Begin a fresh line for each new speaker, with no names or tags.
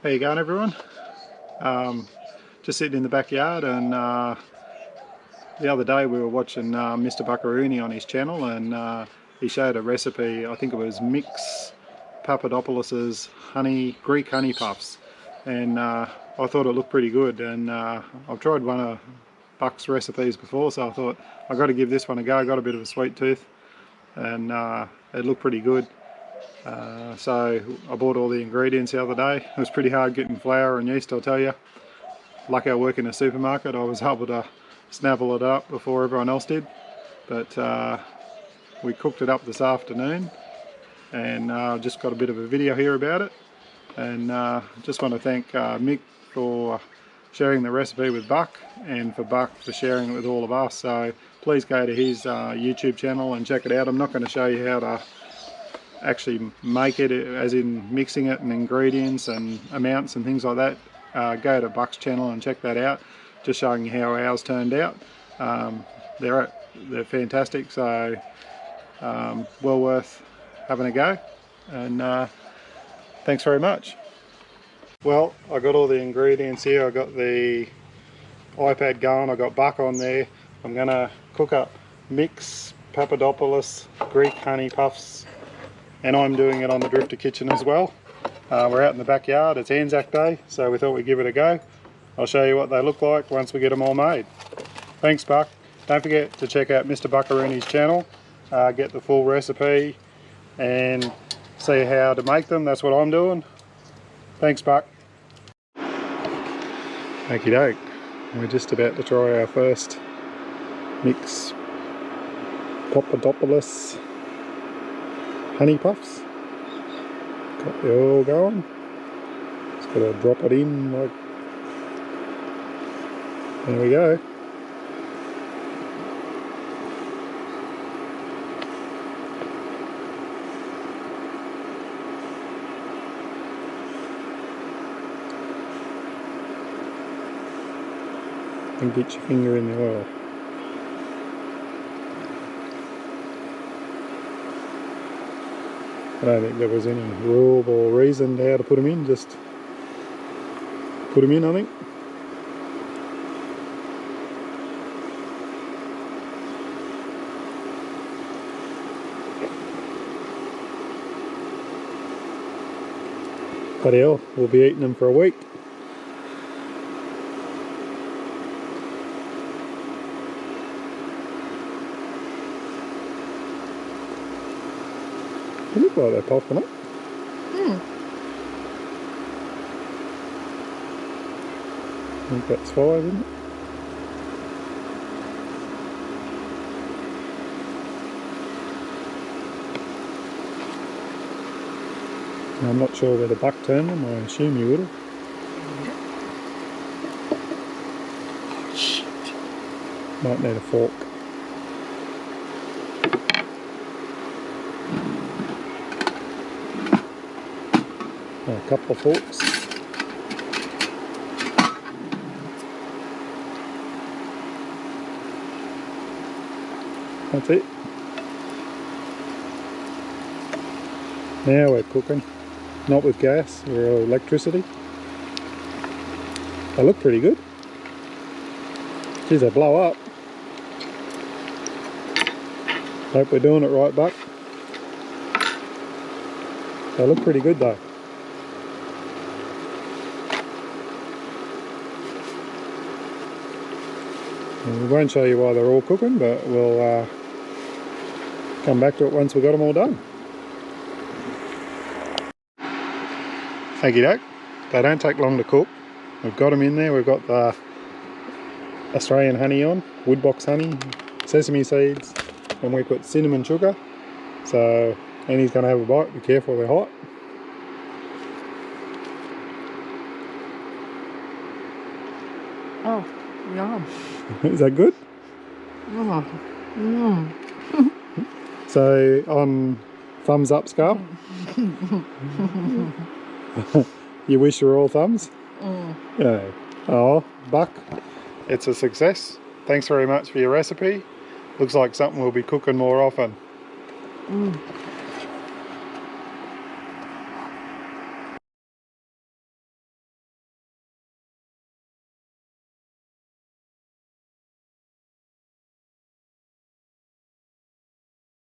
How you going, everyone? Just sitting in the backyard, and the other day we were watching Mr. Buckaroony on his channel, and he showed a recipe. I think it was Mick Papadopoulos Greek honey puffs, and I thought it looked pretty good. And I've tried one of Buck's recipes before, so I thought I've got to give this one a go. I got a bit of a sweet tooth, and it looked pretty good. So I bought all the ingredients the other day. It was pretty hard getting flour and yeast, I'll tell you. Lucky I work in a supermarket, I was able to snavel it up before everyone else did. But we cooked it up this afternoon, and just got a bit of a video here about it. And just want to thank Mick for sharing the recipe with Buck, and for Buck for sharing it with all of us. So please go to his YouTube channel and check it out. I'm not going to show you how to actually make it, as in mixing it and ingredients and amounts and things like that. Go to Buck's channel and check that out, just showing you how ours turned out. They're fantastic, so well worth having a go, and thanks very much. Well, I got all the ingredients here. I got the iPad going, I got Buck on there. I'm going to cook up Mick Papadopoulos Greek honey puffs, and I'm doing it on the Drifter kitchen as well. We're out in the backyard, it's Anzac Day, so we thought we'd give it a go. I'll show you what they look like once we get them all made. Thanks, Buck. Don't forget to check out Mr. Buckaroony's channel, get the full recipe and see how to make them. That's what I'm doing. Thanks, Buck. Okie doke. We're just about to try our first Mick Papadopoulos honey puffs. Got the oil going. Just got to drop it in like. There we go. And get your finger in the oil. I don't think there was any rule or reason how to put them in, just put them in, I think. Bloody hell, we'll be eating them for a week. They look like they're popping up. I think that's 5, isn't it? I'm not sure whether Buck turned them, I assume you would have.
Oh shit.
Might need a fork. A couple of forks. That's it. Now we're cooking. Not with gas or electricity. They look pretty good. Geez, they blow up. Hope we're doing it right, Buck. They look pretty good though. We won't show you why they're all cooking, but we'll come back to it once we've got them all done. Okie doke. They don't take long to cook. We've got them in there. We've got the Australian honey on, woodbox honey, sesame seeds, and we put cinnamon sugar. So Annie's going to have a bite. Be careful, they're hot.
Oh, yum.
Is that good?
Oh, yum.
So on thumbs up, Scarp? You wish you were all thumbs? Yeah. Oh, Buck, it's a success. Thanks very much for your recipe. Looks like something we'll be cooking more often.